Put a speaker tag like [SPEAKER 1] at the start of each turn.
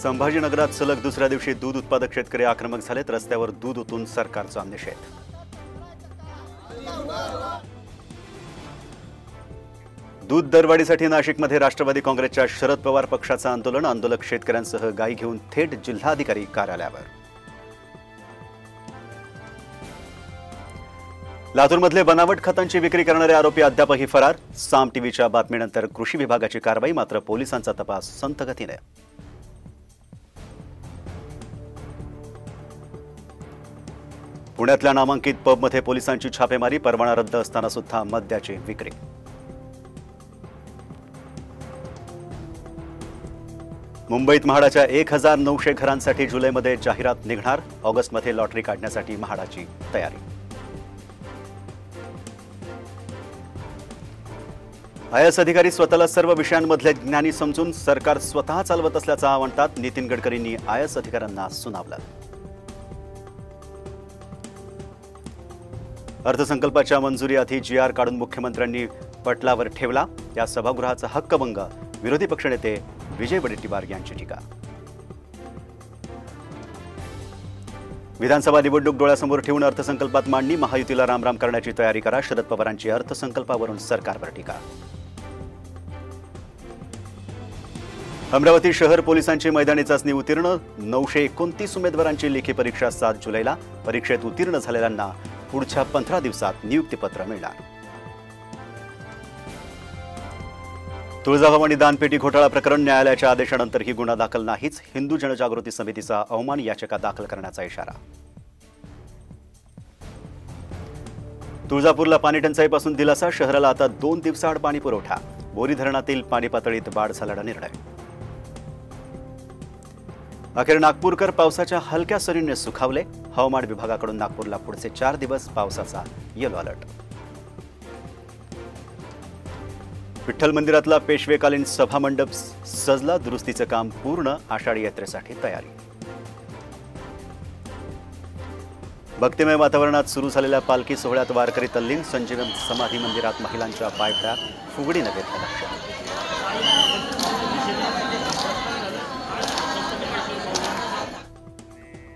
[SPEAKER 1] संभाजीनगरात सलग दुसऱ्या दिवशी दूध उत्पादक शेतकरी आक्रमक झालेत। रस्त्यावर दूध ओतून सरकारचा निषेध। दूध दरवाढीसाठी नाशिकमध्ये राष्ट्रवादी काँग्रेसच्या शरद पवार पक्षाचं आंदोलन। आंदोलक शेतकऱ्यांसह गाई घेऊन थेट जिल्हाधिकारी कार्यालयावर। लातूरमधले बनावट खतांची विक्री करणारे आरोपी अद्यापही फरार। साम टीव्हीच्या बातमीनंतर कृषी विभागाची कारवाई, मात्र पोलिसांचा तपास संथ गतीने। पुण्यातल्या नामांकित पबमध्ये पोलिसांची छापेमारी। परवाना रद्द असताना सुद्धा मद्याची विक्री। मुंबईत म्हाडाच्या 1900 घरांसाठी जुलैमध्ये जाहिरात निघणार। ऑगस्टमध्ये लॉटरी काढण्यासाठी म्हाडाची तयारी। आयएस अधिकारी स्वतःला सर्व विषयांमधले ज्ञानी समजून सरकार स्वतः चालवत असल्याचं म्हणतात। नितीन गडकरींनी आयएस अधिकाऱ्यांना सुनावलं। अर्थसंकल्पाच्या मंजुरीआधी जीआर काढून मुख्यमंत्र्यांनी पटलावर ठेवला। या सभागृहाचा हक्कभंग। विरोधी पक्षनेते विजय वडेट्टीवार यांची टीका। विधानसभा निवडणूक डोळ्यासमोर ठेवून अर्थसंकल्पात मांडणी। महायुतीला रामराम करण्याची तयारी करा। शरद पवारांची अर्थसंकल्पावरून सरकारवर टीका। अमरावती शहर पोलिसांची मैदानी चाचणी उत्तीर्ण। 929 उमेदवारांची लेखी परीक्षा 7 जुलैला। परीक्षेत उत्तीर्ण झालेल्यांना पुढच्या 15 दिवसात नियुक्तीपत्र मिळणार। तुळजाभवानी दानपेटी घोटाळा प्रकरण न्यायालयाच्या आदेशानंतरही गुन्हा दाखल नाहीच। हिंदू जनजागृती समितीचा अवमान याचिका दाखल करण्याचा इशारा। तुळजापूरला पाणी टंचाईपासून दिलासा। शहराला आता 2 दिवसाआड पाणी पुरवठा। बोरी धरणातील पाणी पातळीत वाढ झाल्याचा निर्णय। अखेर नागपूरकर पावसाच्या हलक्या सरींनी सुखावले। हवामान विभागाकडून नागपूरला पुढचे 4 दिवस पावसाचा येलो अलर्ट। विठ्ठल मंदिरातला पेशवेकालीन सभामंडप सजला। दुरुस्तीचं काम पूर्ण। आषाढी यात्रेसाठी तयारी। भक्तिमय वातावरणात सुरू झालेल्या पालखी सोहळ्यात वारकरी तल्लीन। संजीवन समाधी मंदिरात महिलांच्या पायघड्या फुगडीनं घेतलं लक्ष।